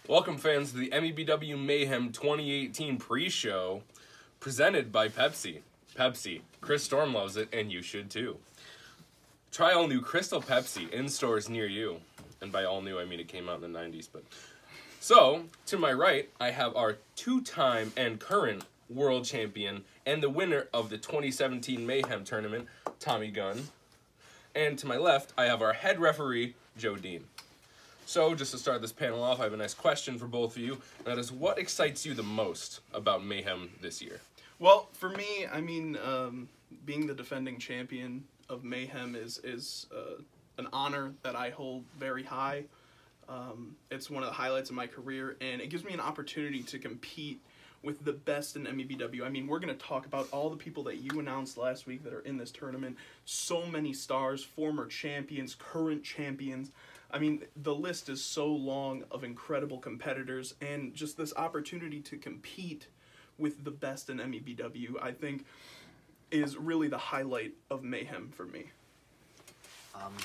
Welcome, fans, to the MEBW Mayhem 2018 pre-show, presented by Pepsi. Pepsi. Chris Storm loves it, and you should too. Try all new Crystal Pepsi in stores near you. And by all new, I mean it came out in the 90s. But so, to my right, I have our two-time and current world champion and the winner of the 2017 Mayhem tournament, Tommy Gunn. And to my left, I have our head referee, Joe Dean. So, just to start this panel off, I have a nice question for both of you. And that is, what excites you the most about Mayhem this year? Well, for me, I mean, being the defending champion of Mayhem is an honor that I hold very high. It's one of the highlights of my career, and it gives me an opportunity to compete with the best in MEBW. I mean, we're going to talk about all the people that you announced last week that are in this tournament. So many stars, former champions, current champions. I mean, the list is so long of incredible competitors, and just this opportunity to compete with the best in MEBW, I think, is really the highlight of Mayhem for me.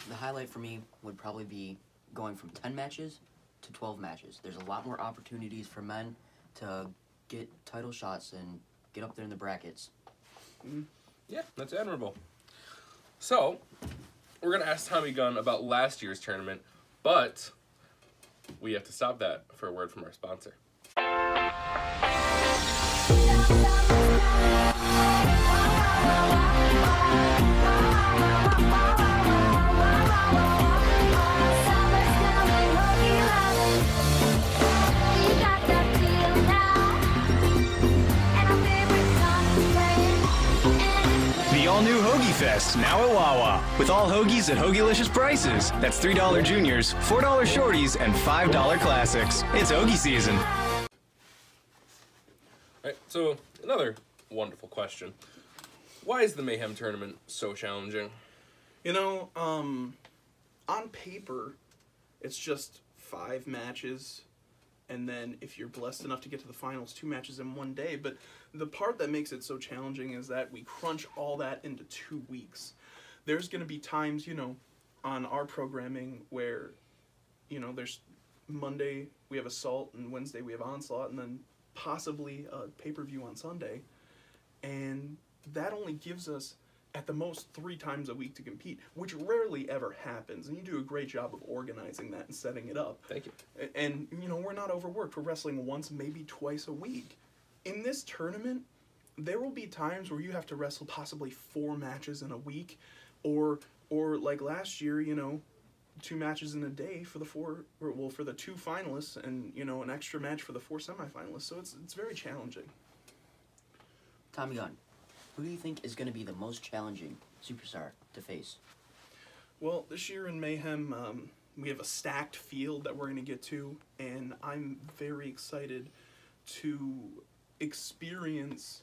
The highlight for me would probably be going from 10 matches to 12 matches. There's a lot more opportunities for men to get title shots and get up there in the brackets. Yeah, that's admirable. So, we're going to ask Tommy Gunn about last year's tournament, but we have to stop that for a word from our sponsor. All-new Hoagie Fest, now at Wawa. With all hoagies at Hoagielicious prices. That's $3 Juniors, $4 Shorties, and $5 Classics. It's Hoagie season. All right, so another wonderful question. Why is the Mayhem tournament so challenging? You know, on paper, it's just 5 matches, and then if you're blessed enough to get to the finals, 2 matches in one day. But the part that makes it so challenging is that we crunch all that into 2 weeks. There's going to be times, you know, on our programming where, you know, there's Monday we have Assault and Wednesday we have Onslaught and then possibly a pay-per-view on Sunday. And that only gives us at the most 3 times a week to compete, which rarely ever happens. And you do a great job of organizing that and setting it up. Thank you. And, you know, we're not overworked. We're wrestling once, maybe twice a week. In this tournament, there will be times where you have to wrestle possibly 4 matches in a week, or like last year, you know, 2 matches in a day for the for the 2 finalists, and you know, an extra match for the 4 semifinalists. So it's very challenging. Tommy Gunn, who do you think is going to be the most challenging superstar to face? Well, this year in Mayhem, we have a stacked field that we're going to get to, and I'm very excited to experience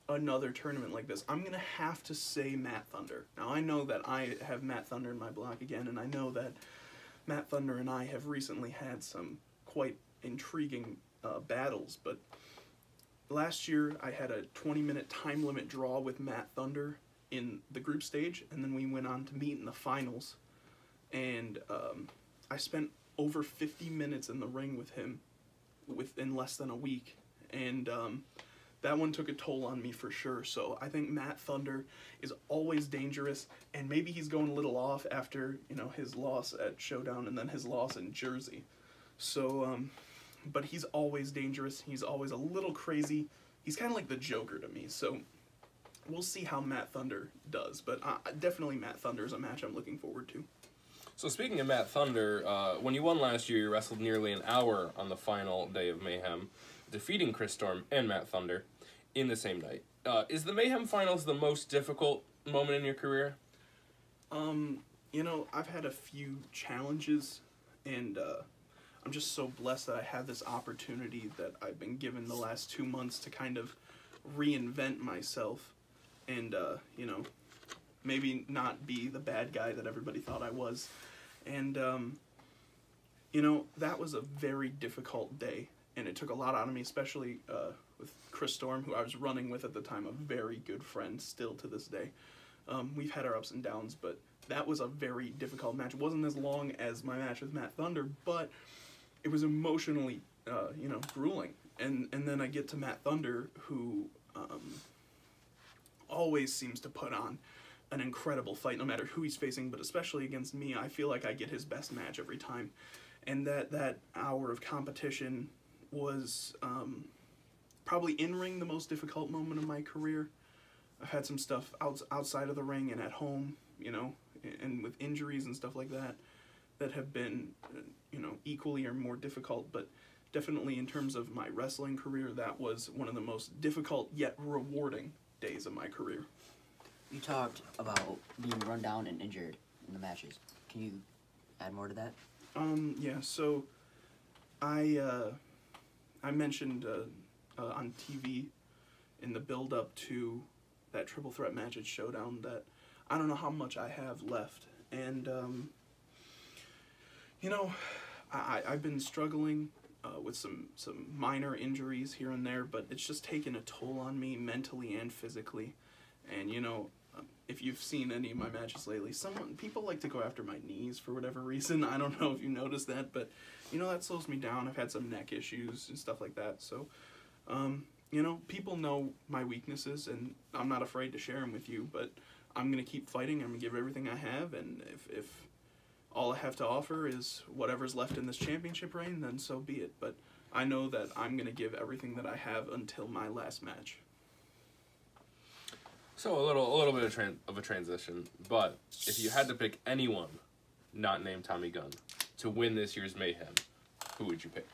another tournament like this. I'm going to have to say Matt Thunder. Now, I know that I have Matt Thunder in my block again, and I know that Matt Thunder and I have recently had some quite intriguing battles, but last year I had a 20-minute time limit draw with Matt Thunder in the group stage, and then we went on to meet in the finals, and I spent over 50 minutes in the ring with him within less than a week. And that one took a toll on me for sure. So I think Matt Thunder is always dangerous, and maybe he's going a little off after, you know, his loss at Showdown and then his loss in Jersey. So, but he's always dangerous. He's always a little crazy. He's kind of like the Joker to me. So we'll see how Matt Thunder does. But definitely Matt Thunder is a match I'm looking forward to. So speaking of Matt Thunder, when you won last year, you wrestled nearly an hour on the final day of Mayhem, defeating Chris Storm and Matt Thunder in the same night. Is the Mayhem Finals the most difficult moment in your career? You know, I've had a few challenges, and I'm just so blessed that I have this opportunity that I've been given the last 2 months to kind of reinvent myself and, you know, maybe not be the bad guy that everybody thought I was. And, you know, that was a very difficult day. And it took a lot out of me, especially with Chris Storm, who I was running with at the time, a very good friend still to this day. We've had our ups and downs, but that was a very difficult match. It wasn't as long as my match with Matt Thunder, but it was emotionally you know, grueling. And then I get to Matt Thunder, who always seems to put on an incredible fight, no matter who he's facing, but especially against me. I feel like I get his best match every time. And that hour of competition was probably in-ring the most difficult moment of my career. I've had some stuff outside of the ring and at home, you know, and with injuries and stuff like that, that have been, you know, equally or more difficult. But definitely in terms of my wrestling career, that was one of the most difficult yet rewarding days of my career. You talked about being run down and injured in the matches. Can you add more to that? Yeah, so I mentioned on TV in the build-up to that triple threat match at Showdown that I don't know how much I have left. And, you know, I've been struggling with some minor injuries here and there, but it's just taken a toll on me mentally and physically. And, you know, if you've seen any of my matches lately, people like to go after my knees for whatever reason. I don't know if you noticed that, but, you know, that slows me down. I've had some neck issues and stuff like that. So, you know, people know my weaknesses, and I'm not afraid to share them with you, but I'm going to keep fighting. I'm going to give everything I have, and if all I have to offer is whatever's left in this championship reign, then so be it. But I know that I'm going to give everything that I have until my last match. So a little bit of a transition, but if you had to pick anyone not named Tommy Gunn to win this year's Mayhem, who would you pick?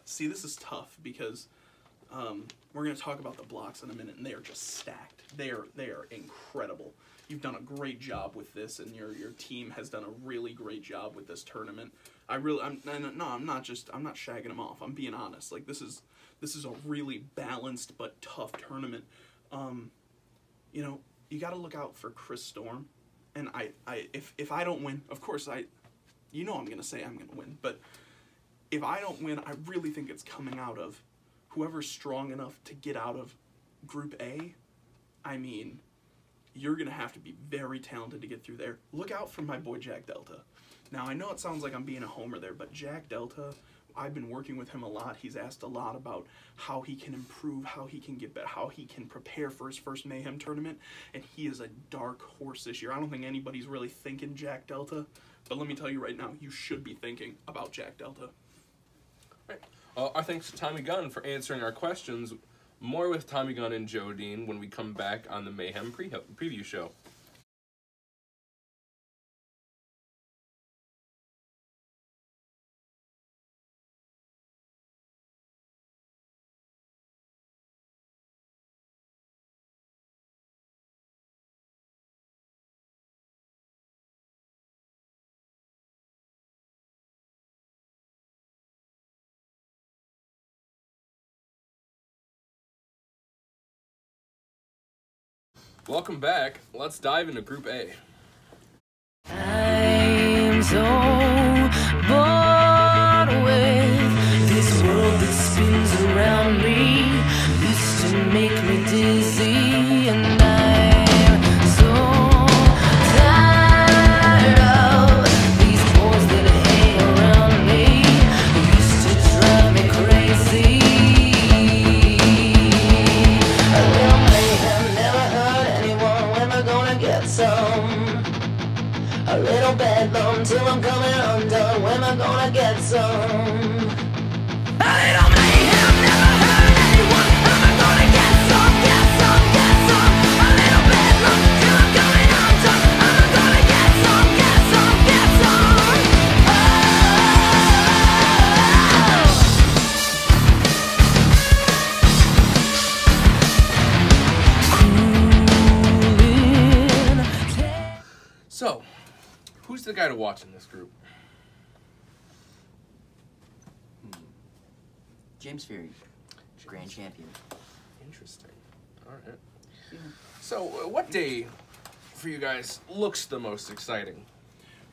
See, this is tough because we're going to talk about the blocks in a minute, and they are just stacked. They are incredible. You've done a great job with this, and your team has done a really great job with this tournament. I'm not shagging them off. I'm being honest. Like, this is a really balanced but tough tournament. You know, you got to look out for Chris Storm, and if I don't win, of course you know I'm gonna say I'm gonna win, but if I don't win, I really think it's coming out of whoever's strong enough to get out of Group A. I mean, you're gonna have to be very talented to get through there. Look out for my boy Jack Delta. Now I know it sounds like I'm being a homer there, but Jack Delta, I've been working with him a lot. He's asked a lot about how he can improve, how he can get better, how he can prepare for his first Mayhem tournament, and he is a dark horse this year. I don't think anybody's really thinking Jack Delta, but let me tell you right now, you should be thinking about Jack Delta. Right. Our thanks to Tommy Gunn for answering our questions. More with Tommy Gunn and Joe Dean when we come back on the Mayhem preview show. Welcome back. Let's dive into Group A. I'm so bored with this world that spins around me. Used to make me dizzy, and I'm so tired of these boys that hang around me. Used to drive me crazy. A little mayhem never hurt anyone. When we're gonna get some? A little bedlam till I'm coming undone. When am I gonna get some? A little mayhem never hurt anyone. Am I gonna get some? Get some, get some. A little bedlam till I'm coming undone. Am I gonna get some? Get some, get some. So, who's the guy to watch in this group? James Fury, grand champion. Interesting. All right. So, what day for you guys looks the most exciting?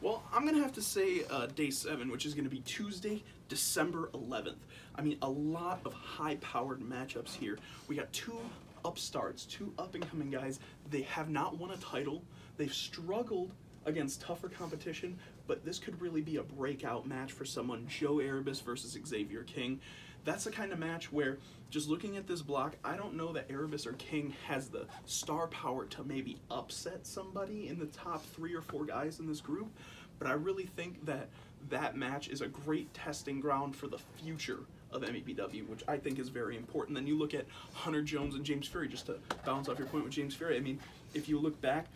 Well, I'm going to have to say day 7, which is going to be Tuesday, December 11th. I mean, a lot of high-powered matchups here. We got two upstarts, two up-and-coming guys. They have not won a title. They've struggled against tougher competition, but this could really be a breakout match for someone. Joe Erebus versus Xavier King. That's the kind of match where, just looking at this block, I don't know that Erebus or King has the star power to maybe upset somebody in the top 3 or 4 guys in this group, but I really think that that match is a great testing ground for the future of MEBW, which I think is very important. Then you look at Hunter Jones and James Fury, just to bounce off your point with James Fury. I mean, if you look back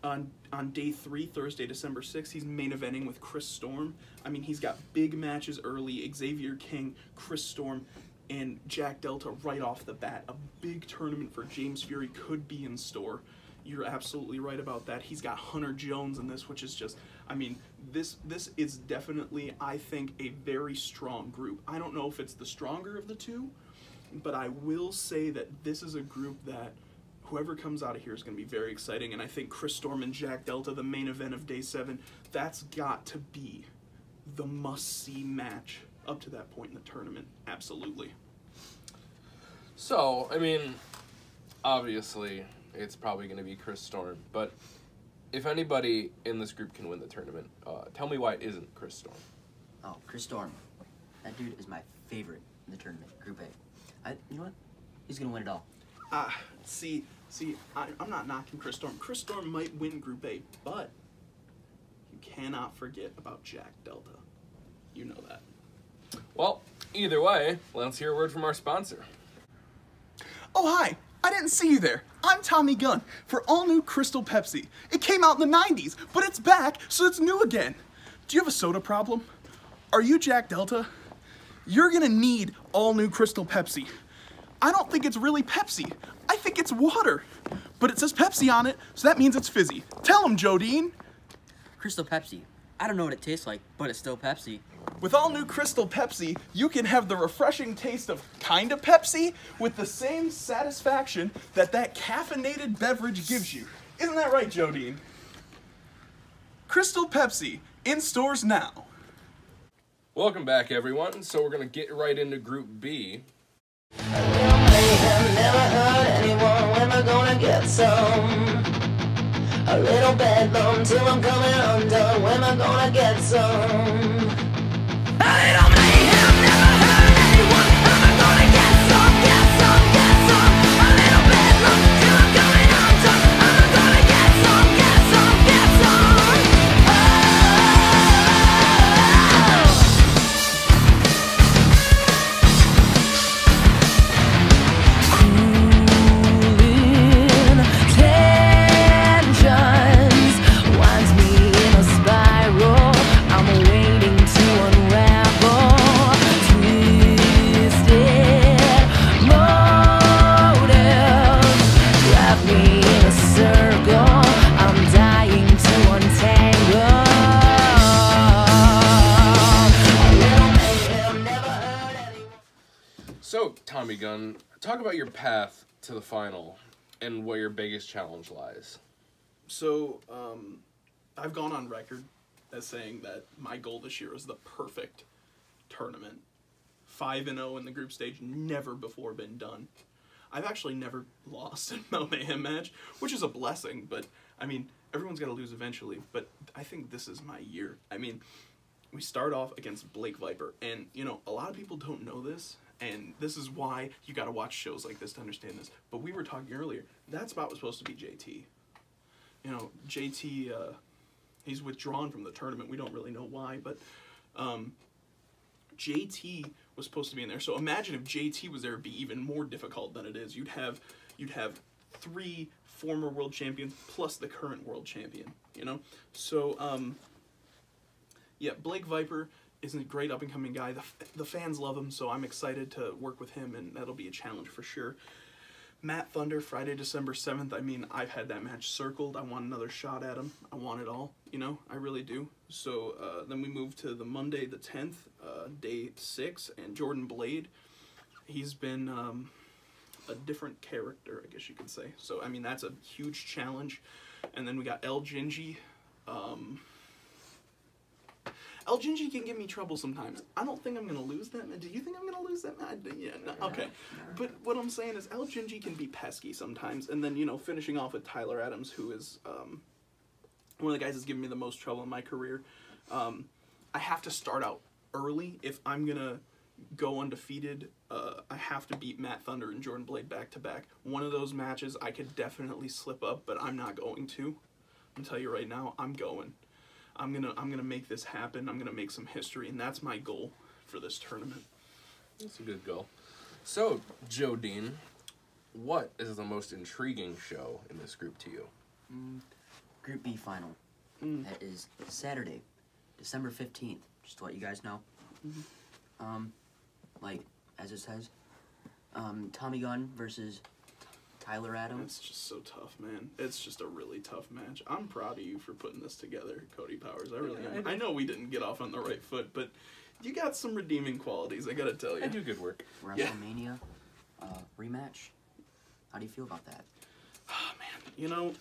on day 3, Thursday, December 6th, he's main eventing with Chris Storm. I mean, he's got big matches early, Xavier King, Chris Storm, and Jack Delta right off the bat. A big tournament for James Fury could be in store. You're absolutely right about that. He's got Hunter Jones in this, which is just, I mean, this is definitely, I think, a very strong group. I don't know if it's the stronger of the two, but I will say that this is a group that whoever comes out of here is going to be very exciting, and I think Chris Storm and Jack Delta, the main event of Day 7, that's got to be the must-see match up to that point in the tournament. Absolutely. So, I mean, obviously, it's probably going to be Chris Storm, but if anybody in this group can win the tournament, tell me why it isn't Chris Storm. Oh, Chris Storm. That dude is my favorite in the tournament, Group A. You know what? He's going to win it all. See, I'm not knocking Chris Storm. Chris Storm might win Group A, but you cannot forget about Jack Delta. You know that. Well, either way, let's hear a word from our sponsor. Oh, hi. I didn't see you there. I'm Tommy Gunn for all new Crystal Pepsi. It came out in the 90s, but it's back, so it's new again. Do you have a soda problem? Are you Jack Delta? You're gonna need all new Crystal Pepsi. I don't think it's really Pepsi. I think it's water. But it says Pepsi on it, so that means it's fizzy. Tell him, Jodine. Crystal Pepsi. I don't know what it tastes like, but it's still Pepsi. With all new Crystal Pepsi, you can have the refreshing taste of kind of Pepsi with the same satisfaction that caffeinated beverage gives you. Isn't that right, Jodine? Crystal Pepsi, in stores now. Welcome back, everyone. So we're going to get right into Group B. Mayhem, never hurt anyone, when we're gonna get some. A little bedlam till I'm coming undone, when we're gonna get some. A little mayhem, never hurt anyone, when we're gonna get some, get some, get some. A little bedlam till I'm coming undone, when we're gonna get some, get some, get some. So, Tommy Gunn, talk about your path to the final and where your biggest challenge lies. So, I've gone on record as saying that my goal this year is the perfect tournament. 5-0 in the group stage, never before been done. I've actually never lost in a Mayhem match, which is a blessing, but, I mean, everyone's got to lose eventually, but I think this is my year. I mean, we start off against Blake Viper, and, you know, a lot of people don't know this, and this is why you got to watch shows like this to understand this, but we were talking earlier, that spot was supposed to be JT. You know, JT, he's withdrawn from the tournament. We don't really know why, but JT was supposed to be in there. So imagine if JT was there, it'd be even more difficult than it is. You'd have 3 former world champions plus the current world champion, you know? So, yeah, Blake Viper is a great up-and-coming guy. The fans love him, so I'm excited to work with him, and that'll be a challenge for sure. Matt Thunder, Friday, December 7th. I mean, I've had that match circled. I want another shot at him. I want it all, you know? I really do. So then we move to the Monday, the 10th, day 6, and Jordan Blade. He's been a different character, I guess you could say. So, I mean, that's a huge challenge. And then we got El Gingy. El Gingy can give me trouble sometimes. I don't think I'm going to lose that match. Do you think I'm going to lose that match? Yeah, no, okay. But what I'm saying is El Gingy can be pesky sometimes. And then, you know, finishing off with Tyler Adams, who is one of the guys that's given me the most trouble in my career. I have to start out early if I'm gonna go undefeated. I have to beat Matt Thunder and Jordan Blade back to back. One of those matches I could definitely slip up, but I'm not going to. I'm gonna tell you right now, I'm going. I'm gonna make this happen. I'm gonna make some history, and that's my goal for this tournament. That's a good goal. So, Joe Dean, what is the most intriguing show in this group to you? Group B final. That is Saturday, December 15th. Just to let you guys know. Like, as it says, Tommy Gunn versus Tyler Adams. It's just so tough, man. It's just a really tough match. I'm proud of you for putting this together, Cody Powers. I really am. I know we didn't get off on the right foot, but you got some redeeming qualities, I gotta tell you. I do good work. WrestleMania rematch. How do you feel about that? Oh, man. You know,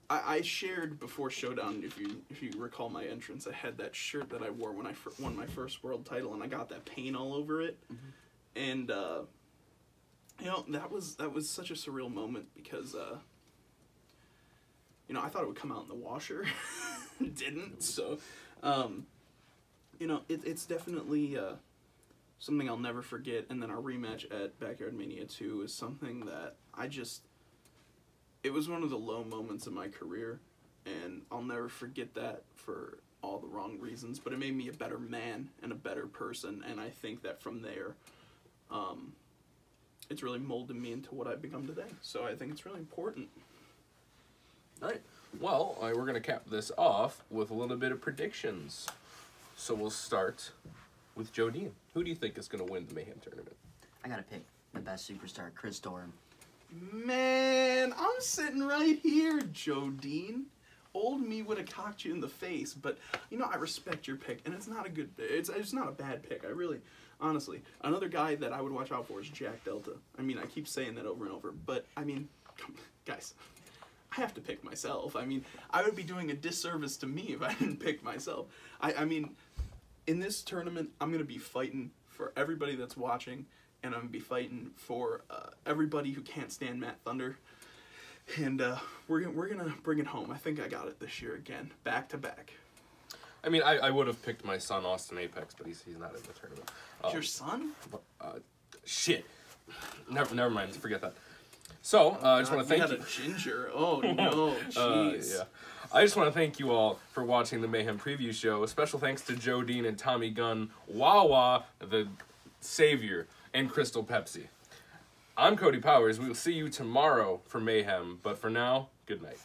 I shared before Showdown, if you recall my entrance, I had that shirt that I wore when I won my first world title, and I got that paint all over it. And, you know, that was such a surreal moment because, you know, I thought it would come out in the washer. It didn't, so, you know, it's definitely something I'll never forget. And then our rematch at Backyard Mania 2 is something that it was one of the low moments of my career, and I'll never forget that for all the wrong reasons, but it made me a better man and a better person, and I think that from there, it's really molded me into what I've become today, so I think it's really important. All right. Well, we're going to cap this off with a little bit of predictions. So we'll start with Joe Dean. Who do you think is going to win the Mayhem tournament? I gotta pick the best superstar, Chris Storm. Man, I'm sitting right here, Joe Dean. Old me would have cocked you in the face, but, you know, I respect your pick, and it's not a bad pick. I really, honestly, another guy that I would watch out for is Jack Delta. I mean, I keep saying that over and over, but, I mean, guys, I have to pick myself. I mean, I would be doing a disservice to me if I didn't pick myself. I mean, in this tournament, I'm going to be fighting for everybody that's watching, and I'm going to be fighting for everybody who can't stand Matt Thunder. And we're gonna bring it home. I think I got it this year again, back to back. I mean, I would have picked my son, Austin Apex, but he's not in the tournament. Your son? Shit. Never mind. Forget that. So, I just want to thank you. You had a ginger. Oh, no. Jeez. Yeah. I just want to thank you all for watching the Mayhem preview show. Special thanks to Joe Dean and Tommy Gunn, Wawa, the Savior, and Crystal Pepsi. I'm Cody Powers. We will see you tomorrow for Mayhem, but for now, good night.